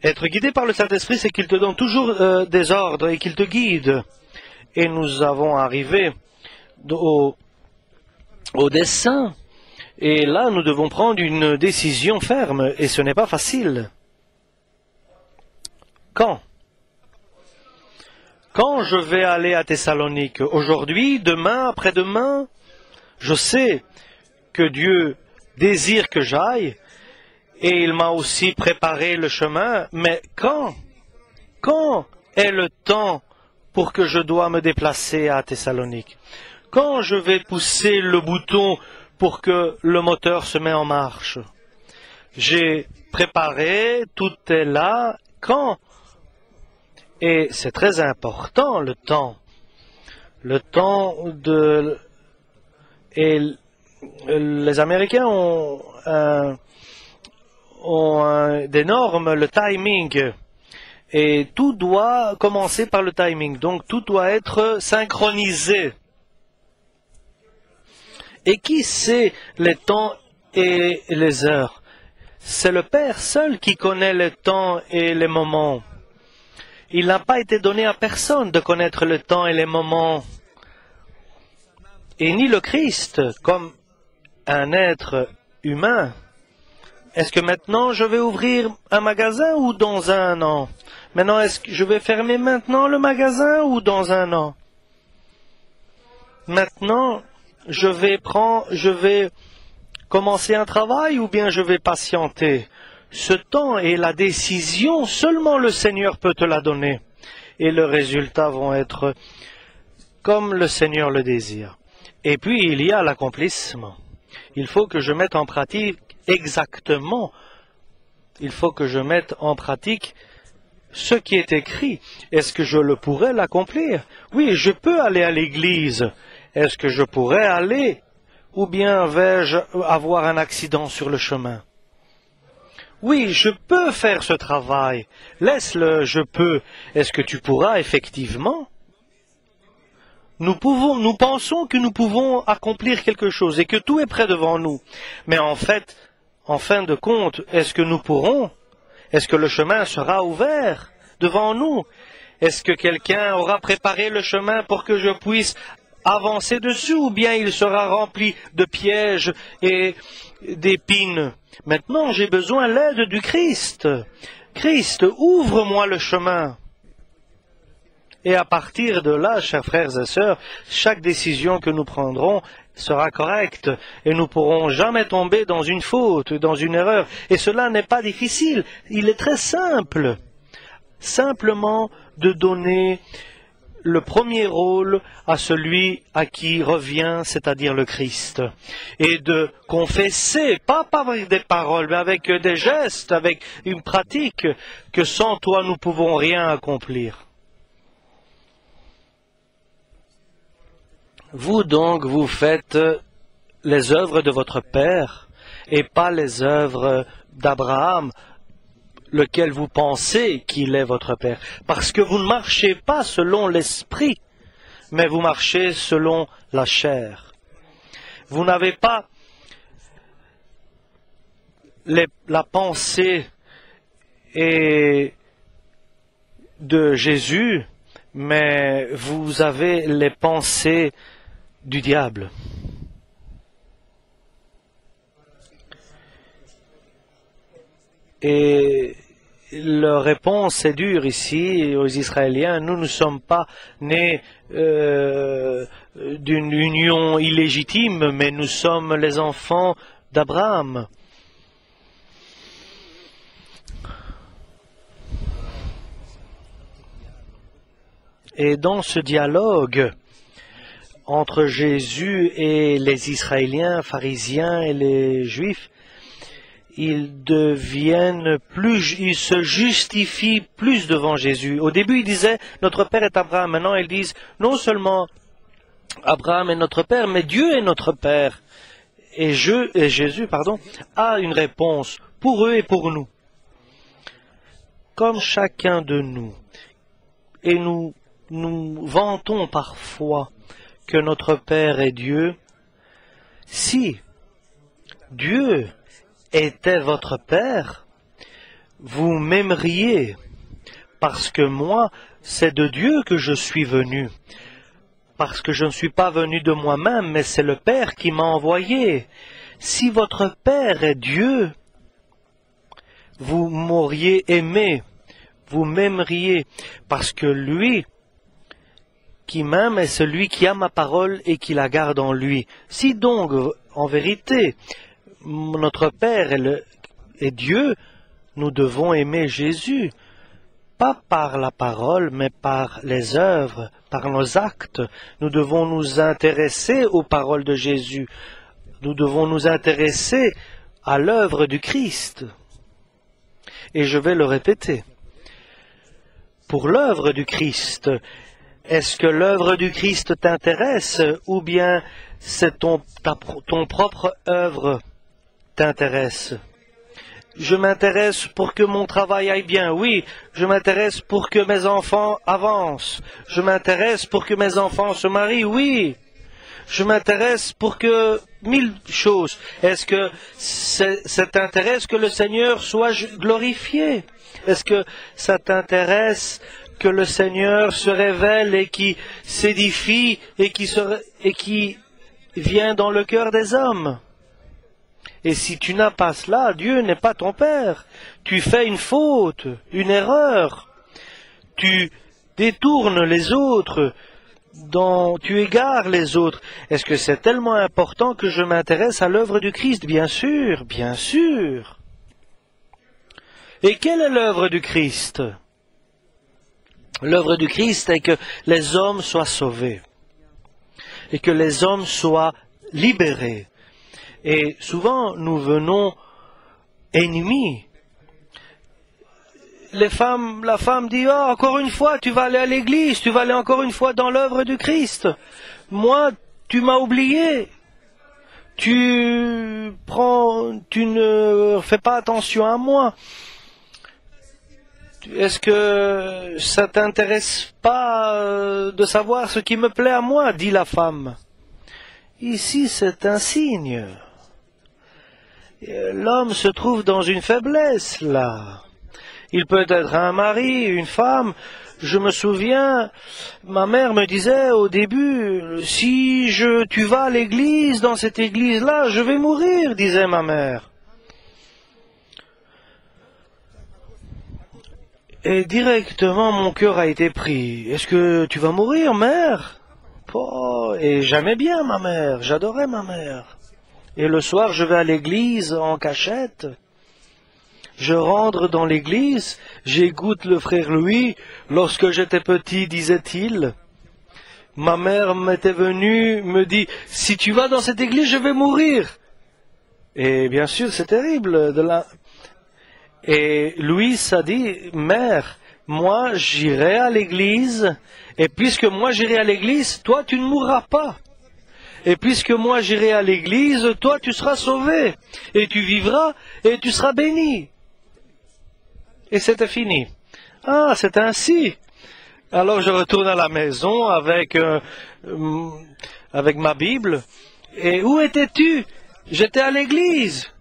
S2: Être guidé par le Saint-Esprit, c'est qu'il te donne toujours des ordres et qu'il te guide. Et nous avons arrivé au dessein. Et là, nous devons prendre une décision ferme, et ce n'est pas facile. Quand je vais aller à Thessalonique? Aujourd'hui, demain, après-demain? Je sais que Dieu désire que j'aille, et il m'a aussi préparé le chemin, mais quand? Quand est le temps pour que je dois me déplacer à Thessalonique? Quand je vais pousser le bouton pour que le moteur se mette en marche? J'ai préparé, tout est là. Quand? Et c'est très important, le temps. Le temps et les Américains ont des normes, le timing. Et tout doit commencer par le timing. Donc tout doit être synchronisé. Et qui sait les temps et les heures? C'est le Père seul qui connaît les temps et les moments. Il n'a pas été donné à personne de connaître le temps et les moments. Et ni le Christ, comme un être humain. Est-ce que maintenant je vais ouvrir un magasin ou dans un an? Maintenant, est-ce que je vais fermer maintenant le magasin ou dans un an? Maintenant, je vais commencer un travail ou bien je vais patienter? Ce temps et la décision, seulement le Seigneur peut te la donner. Et les résultats vont être comme le Seigneur le désire. Et puis, il y a l'accomplissement. Il faut que je mette en pratique exactement. Il faut que je mette en pratique ce qui est écrit. Est-ce que je le pourrais l'accomplir? Oui, je peux aller à l'église. Est-ce que je pourrais aller? Ou bien vais-je avoir un accident sur le chemin? Oui, je peux faire ce travail. Laisse-le, je peux. Est-ce que tu pourras effectivement? Nous pensons que nous pouvons accomplir quelque chose et que tout est prêt devant nous. Mais en fait, en fin de compte, est-ce que nous pourrons? Est-ce que le chemin sera ouvert devant nous? Est-ce que quelqu'un aura préparé le chemin pour que je puisse avancer dessus, ou bien il sera rempli de pièges et d'épines? Maintenant, j'ai besoin de l'aide du Christ. Christ, ouvre-moi le chemin. Et à partir de là, chers frères et sœurs, chaque décision que nous prendrons sera correcte et nous ne pourrons jamais tomber dans une faute, dans une erreur. Et cela n'est pas difficile, il est très simple. Simplement de donner le premier rôle à celui à qui revient, c'est-à-dire le Christ, et de confesser, pas avec des paroles, mais avec des gestes, avec une pratique, que sans toi nous ne pouvons rien accomplir. Vous donc, vous faites les œuvres de votre Père, et pas les œuvres d'Abraham, lequel vous pensez qu'il est votre Père, parce que vous ne marchez pas selon l'esprit, mais vous marchez selon la chair. Vous n'avez pas la pensée de Jésus, mais vous avez les pensées du diable. Et la réponse est dure ici aux Israéliens. Nous ne sommes pas nés d'une union illégitime, mais nous sommes les enfants d'Abraham. Et dans ce dialogue entre Jésus et les Israéliens, pharisiens et les Juifs, ils se justifient plus devant Jésus. Au début, ils disaient « Notre Père est Abraham ». Maintenant, ils disent « Non seulement Abraham est notre Père, mais Dieu est notre Père ». Et Jésus a une réponse pour eux et pour nous. Comme chacun de nous. Et nous vantons parfois que notre Père est Dieu. Si Dieu était votre Père, vous m'aimeriez, parce que moi, c'est de Dieu que je suis venu, parce que je ne suis pas venu de moi-même, mais c'est le Père qui m'a envoyé. Si votre Père est Dieu, vous m'auriez aimé, vous m'aimeriez, parce que lui qui m'aime est celui qui a ma parole et qui la garde en lui. Si donc, en vérité, notre Père est Dieu, nous devons aimer Jésus, pas par la parole, mais par les œuvres, par nos actes. Nous devons nous intéresser aux paroles de Jésus. Nous devons nous intéresser à l'œuvre du Christ. Et je vais le répéter. Pour l'œuvre du Christ, est-ce que l'œuvre du Christ t'intéresse ou bien c'est ton propre œuvre t'intéresse? Je m'intéresse pour que mon travail aille bien, oui. Je m'intéresse pour que mes enfants avancent. Je m'intéresse pour que mes enfants se marient, oui. Je m'intéresse pour que 1000 choses. Est-ce que ça t'intéresse que le Seigneur soit glorifié? Est-ce que ça t'intéresse que le Seigneur se révèle et qui s'édifie et qui vient dans le cœur des hommes. Et si tu n'as pas cela, Dieu n'est pas ton Père. Tu fais une faute, une erreur. Tu détournes les autres, tu égares les autres. Est-ce que c'est tellement important que je m'intéresse à l'œuvre du Christ? Bien sûr, bien sûr. Et quelle est l'œuvre du Christ? L'œuvre du Christ est que les hommes soient sauvés et que les hommes soient libérés. Et souvent, nous venons ennemis. La femme dit, oh, encore une fois, tu vas aller à l'église, tu vas aller encore une fois dans l'œuvre du Christ. Moi, tu m'as oublié. Tu ne fais pas attention à moi. Est-ce que ça t'intéresse pas de savoir ce qui me plaît à moi, dit la femme. Ici, c'est un signe. L'homme se trouve dans une faiblesse, là. Il peut être un mari, une femme. Je me souviens, ma mère me disait au début, si tu vas à l'église, dans cette église-là, je vais mourir, disait ma mère. Et directement, mon cœur a été pris. Est-ce que tu vas mourir, mère? Oh, et j'aimais bien ma mère, j'adorais ma mère. Et le soir, je vais à l'église en cachette. Je rentre dans l'église, j'écoute le frère Louis. Lorsque j'étais petit, disait-il, ma mère m'était venue, me dit, si tu vas dans cette église, je vais mourir. Et bien sûr, c'est terrible. Et Louis a dit, mère, moi j'irai à l'église, et puisque moi j'irai à l'église, toi tu ne mourras pas. Et puisque moi j'irai à l'église, toi tu seras sauvé, et tu vivras, et tu seras béni. Et c'était fini. Ah, c'est ainsi. Alors je retourne à la maison avec ma Bible. Et où étais-tu? J'étais à l'église.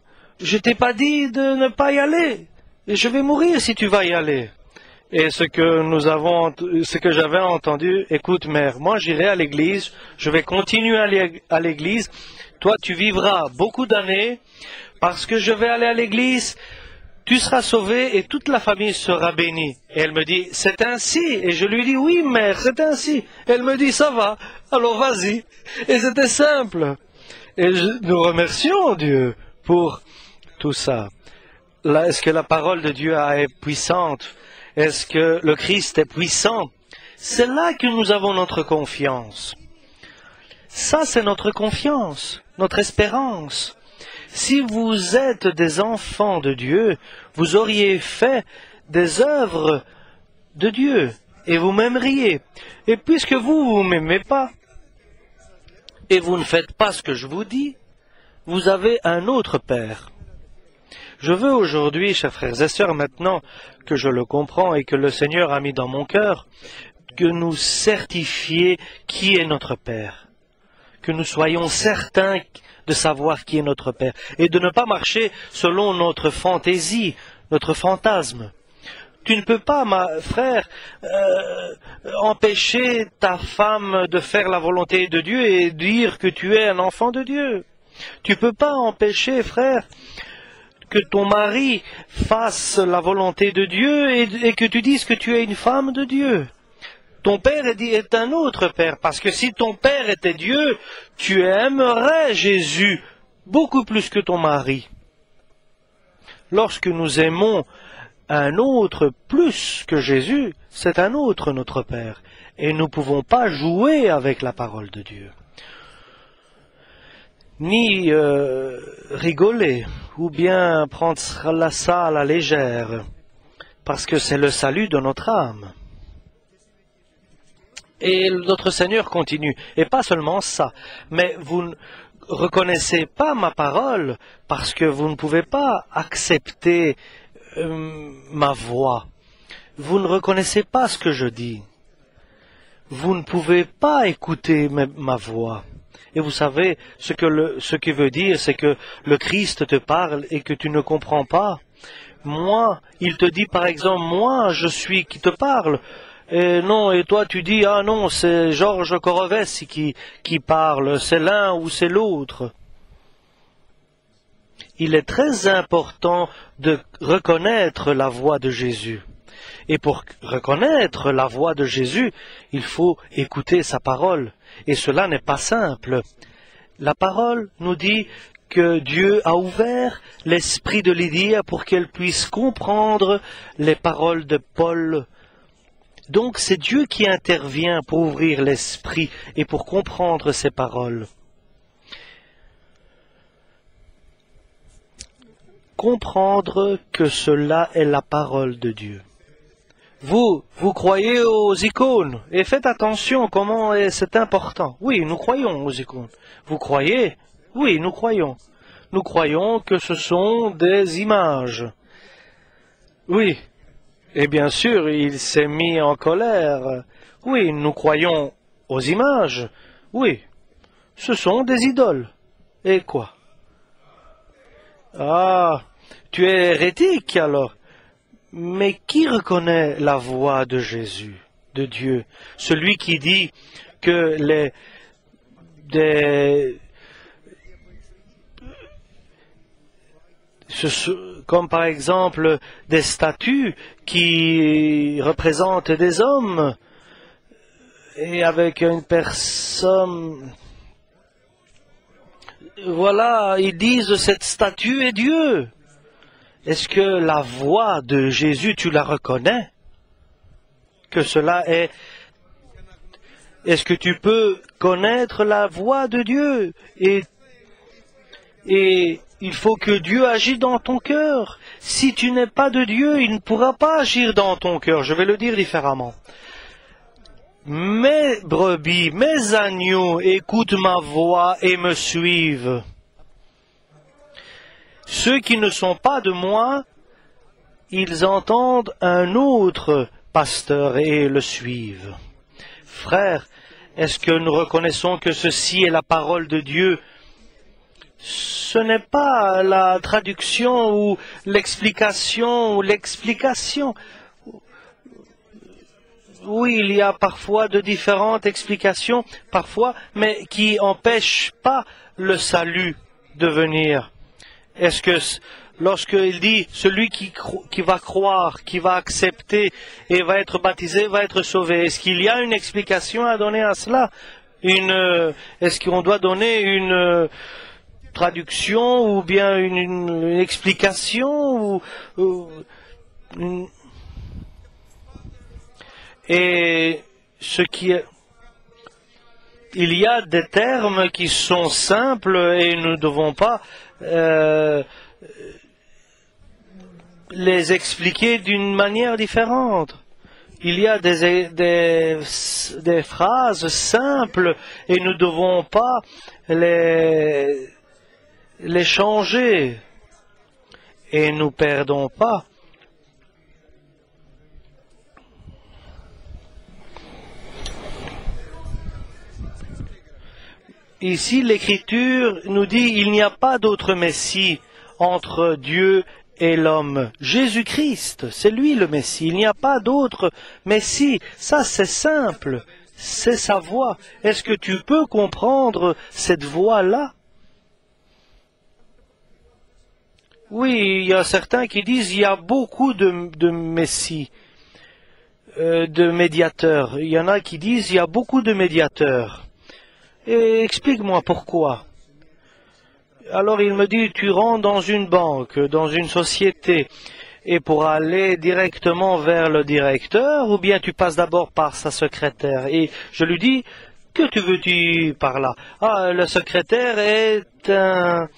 S2: Je t'ai pas dit de ne pas y aller. Et je vais mourir si tu vas y aller. Et ce que j'avais entendu, écoute mère, moi j'irai à l'église, je vais continuer à l'église. Toi tu vivras beaucoup d'années parce que je vais aller à l'église. Tu seras sauvé et toute la famille sera bénie. Et elle me dit, c'est ainsi. Et je lui dis, oui, mère, c'est ainsi. Elle me dit, ça va, alors vas-y. Et c'était simple. Et nous remercions Dieu pour tout ça. Là, est-ce que la parole de Dieu est puissante? Est-ce que le Christ est puissant? C'est là que nous avons notre confiance. Ça, c'est notre confiance, notre espérance. Si vous êtes des enfants de Dieu, vous auriez fait des œuvres de Dieu et vous m'aimeriez. Et puisque vous m'aimez pas et vous ne faites pas ce que je vous dis, vous avez un autre Père. Je veux aujourd'hui, chers frères et sœurs, maintenant que je le comprends et que le Seigneur a mis dans mon cœur, que nous certifions qui est notre Père, que nous soyons certains de savoir qui est notre Père, et de ne pas marcher selon notre fantaisie, notre fantasme. Tu ne peux pas, frère, empêcher ta femme de faire la volonté de Dieu et dire que tu es un enfant de Dieu. Tu ne peux pas empêcher, frère, que ton mari fasse la volonté de Dieu et que tu dises que tu es une femme de Dieu. Ton père est un autre père, parce que si ton père était Dieu, tu aimerais Jésus beaucoup plus que ton mari. Lorsque nous aimons un autre plus que Jésus, c'est un autre notre Père, et nous ne pouvons pas jouer avec la parole de Dieu, ni rigoler, ou bien prendre ça à la légère, parce que c'est le salut de notre âme. Et notre Seigneur continue. Et pas seulement ça, mais vous ne reconnaissez pas ma parole parce que vous ne pouvez pas accepter ma voix. Vous ne reconnaissez pas ce que je dis. Vous ne pouvez pas écouter ma voix. Et vous savez, ce qui veut dire, c'est que le Christ te parle et que tu ne comprends pas. Moi, il te dit par exemple, moi je suis qui te parle. Et non, et toi tu dis, ah non, c'est Georges Corovès qui parle, c'est l'un ou c'est l'autre. Il est très important de reconnaître la voix de Jésus. Et pour reconnaître la voix de Jésus, il faut écouter sa parole. Et cela n'est pas simple. La parole nous dit que Dieu a ouvert l'esprit de Lydie pour qu'elle puisse comprendre les paroles de Paul. Donc c'est Dieu qui intervient pour ouvrir l'esprit et pour comprendre ces paroles. Comprendre que cela est la parole de Dieu. Vous croyez aux icônes, et faites attention comment c'est important. Oui, nous croyons aux icônes. Vous croyez? Oui, nous croyons. Nous croyons que ce sont des images. Oui, et bien sûr, il s'est mis en colère. Oui, nous croyons aux images. Oui, ce sont des idoles. Et quoi? Ah, tu es hérétique alors. Mais qui reconnaît la voix de Jésus, de Dieu? Celui qui dit que comme par exemple des statues qui représentent des hommes et avec une personne. Voilà, ils disent cette statue est Dieu. Est-ce que la voix de Jésus, tu la reconnais? Que cela est... Est-ce que tu peux connaître la voix de Dieu? Et il faut que Dieu agisse dans ton cœur. Si tu n'es pas de Dieu, il ne pourra pas agir dans ton cœur. Je vais le dire différemment. Mes brebis, mes agneaux écoutent ma voix et me suivent. Ceux qui ne sont pas de moi, ils entendent un autre pasteur et le suivent. Frères, est-ce que nous reconnaissons que ceci est la parole de Dieu? Ce n'est pas la traduction ou l'explication Oui, il y a parfois de différentes explications, parfois, mais qui n'empêchent pas le salut de venir. Est-ce que lorsqu'il dit celui qui va croire, qui va accepter et va être baptisé, va être sauvé, est-ce qu'il y a une explication à donner à cela? Est-ce qu'on doit donner une traduction ou bien une explication Et ce qui est... Il y a des termes qui sont simples et nous ne devons pas les expliquer d'une manière différente. Il y a des phrases simples et nous ne devons pas les changer. Et nous ne perdons pas. Ici, l'Écriture nous dit il n'y a pas d'autre Messie entre Dieu et l'homme. Jésus-Christ, c'est lui le Messie. Il n'y a pas d'autre Messie. Ça, c'est simple. C'est sa voix. Est-ce que tu peux comprendre cette voix-là? Oui, il y a certains qui disent il y a beaucoup de Messie, de médiateurs. Il y en a qui disent il y a beaucoup de médiateurs. Et explique-moi pourquoi. Alors il me dit, tu rentres dans une banque, dans une société, et pour aller directement vers le directeur, ou bien tu passes d'abord par sa secrétaire. Et je lui dis, que tu veux-tu par là? Ah, le secrétaire est un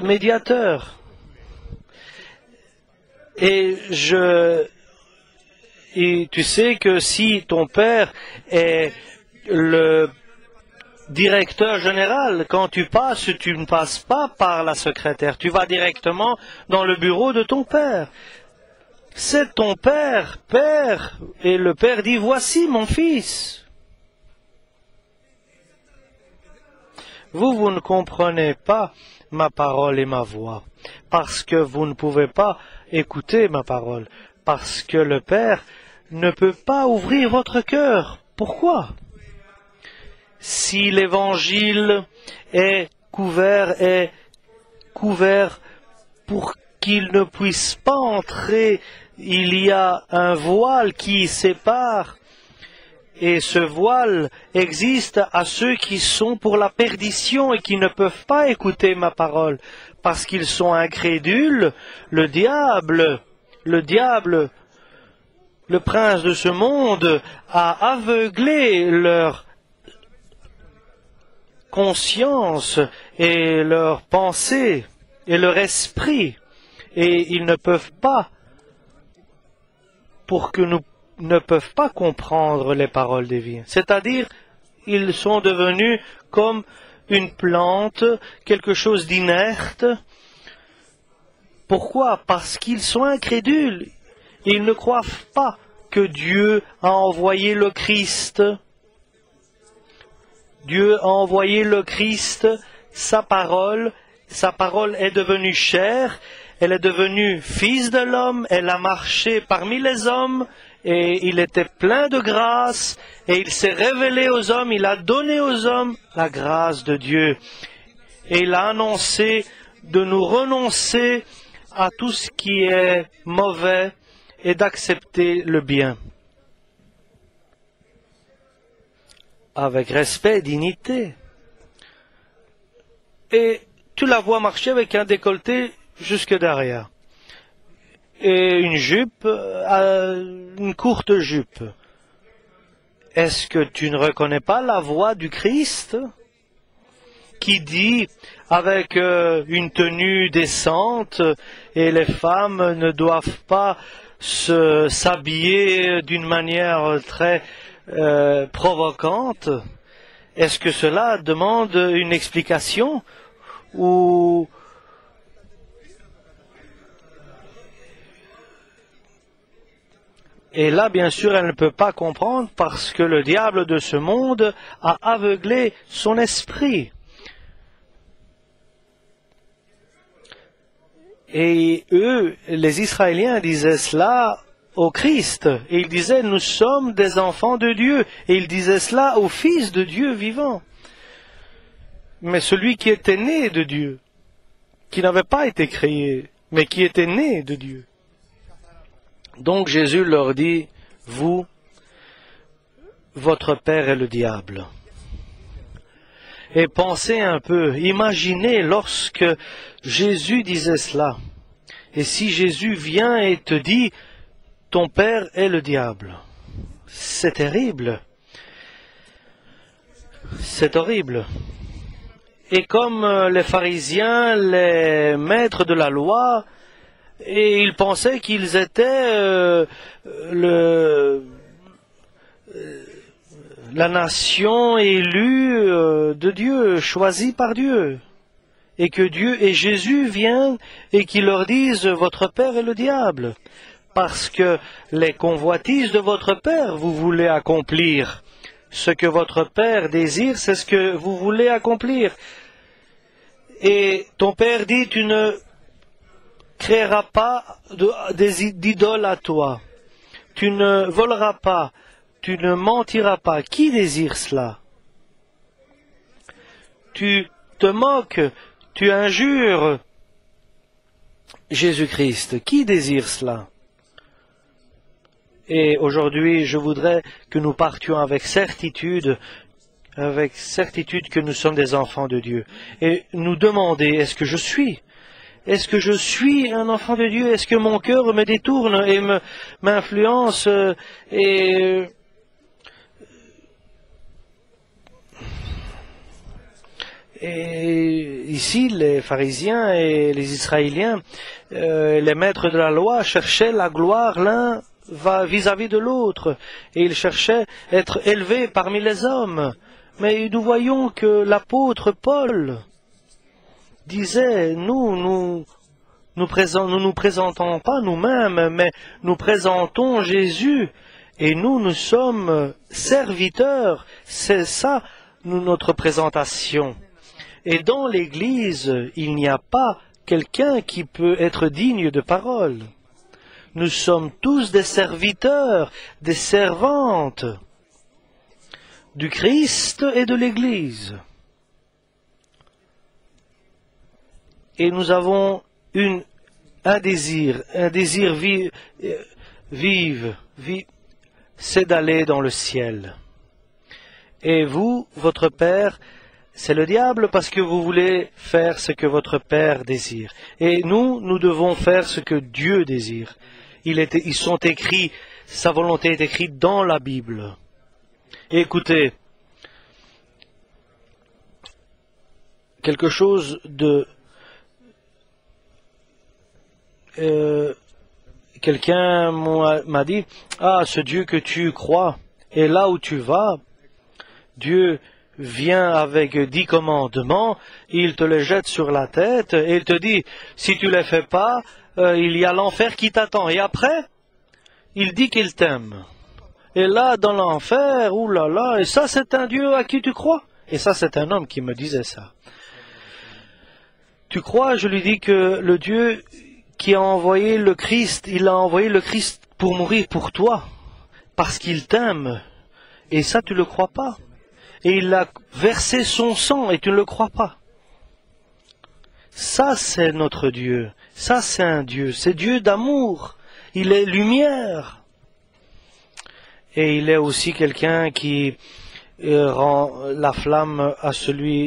S2: médiateur. Et tu sais que si ton père est le directeur général, quand tu passes, tu ne passes pas par la secrétaire, tu vas directement dans le bureau de ton père. C'est ton père, et le père dit, voici mon fils. Vous ne comprenez pas ma parole et ma voix, parce que vous ne pouvez pas écouter ma parole, parce que le Père ne peut pas ouvrir votre cœur. Pourquoi? Si l'Évangile est couvert pour qu'il ne puisse pas entrer, il y a un voile qui sépare. Et ce voile existe à ceux qui sont pour la perdition et qui ne peuvent pas écouter ma parole parce qu'ils sont incrédules. Le diable, le prince de ce monde, a aveuglé leur conscience et leur pensée et leur esprit. Et ils ne peuvent pas, pour que nous ne peuvent pas comprendre les paroles divines. C'est-à-dire, ils sont devenus comme une plante, quelque chose d'inerte. Pourquoi? Parce qu'ils sont incrédules. Ils ne croient pas que Dieu a envoyé le Christ. Dieu a envoyé le Christ, sa parole est devenue chair, elle est devenue fils de l'homme, elle a marché parmi les hommes, et il était plein de grâce, et il s'est révélé aux hommes, il a donné aux hommes la grâce de Dieu. Et il a annoncé de nous renoncer à tout ce qui est mauvais et d'accepter le bien. Avec respect et dignité. Et tu la vois marcher avec un décolleté jusque derrière. Et une jupe, une courte jupe. Est-ce que tu ne reconnais pas la voix du Christ qui dit avec une tenue décente et les femmes ne doivent pas s'habiller d'une manière très provocante? Est-ce que cela demande une explication ou Et là, bien sûr, elle ne peut pas comprendre parce que le diable de ce monde a aveuglé son esprit. Et eux, les Israéliens, disaient cela au Christ. Et ils disaient, nous sommes des enfants de Dieu. Et ils disaient cela au Fils de Dieu vivant. Mais celui qui était né de Dieu, qui n'avait pas été créé, mais qui était né de Dieu. Donc Jésus leur dit, vous, votre père est le diable. Et pensez un peu, imaginez lorsque Jésus disait cela. Et si Jésus vient et te dit, ton père est le diable. C'est terrible. C'est horrible. Et comme les pharisiens, les maîtres de la loi, et ils pensaient qu'ils étaient la nation élue de Dieu, choisie par Dieu. Et que Dieu et Jésus viennent et qu'ils leur disent, votre père est le diable. Parce que les convoitises de votre père, vous voulez accomplir. Ce que votre père désire, c'est ce que vous voulez accomplir. Et ton père dit, tu ne créeras pas d'idoles à toi. Tu ne voleras pas. Tu ne mentiras pas. Qui désire cela? Tu te moques. Tu injures Jésus-Christ. Qui désire cela? Et aujourd'hui, je voudrais que nous partions avec certitude que nous sommes des enfants de Dieu. Et nous demander, est-ce que je suis un enfant de Dieu? Est-ce que mon cœur me détourne et m'influence et ici, les pharisiens et les Israéliens, les maîtres de la loi, cherchaient la gloire l'un vis-à-vis de l'autre, et ils cherchaient à être élevés parmi les hommes. Mais nous voyons que l'apôtre Paul disait, nous nous présentons pas nous-mêmes, mais nous présentons Jésus, et nous sommes serviteurs. C'est ça, notre présentation. Et dans l'Église, il n'y a pas quelqu'un qui peut être digne de parole. Nous sommes tous des serviteurs, des servantes du Christ et de l'Église. Et nous avons un désir vif, c'est d'aller dans le ciel. Et vous, votre Père, c'est le diable parce que vous voulez faire ce que votre Père désire. Et nous devons faire ce que Dieu désire. Ils sont écrits, sa volonté est écrite dans la Bible. Et écoutez, quelque chose de... quelqu'un m'a dit, « Ah, ce Dieu que tu crois, et là où tu vas, Dieu vient avec 10 commandements, il te les jette sur la tête, et il te dit, si tu ne les fais pas, il y a l'enfer qui t'attend. Et après, il dit qu'il t'aime. Et là, dans l'enfer, oulala, et ça c'est un Dieu à qui tu crois. Et ça c'est un homme qui me disait ça. Tu crois, je lui dis que le Dieu qui a envoyé le Christ, il a envoyé le Christ pour mourir pour toi, parce qu'il t'aime. Et ça, tu ne le crois pas. Et il a versé son sang, et tu ne le crois pas. Ça, c'est notre Dieu. Ça, c'est un Dieu. C'est Dieu d'amour. Il est lumière. Et il est aussi quelqu'un qui rend la flamme à celui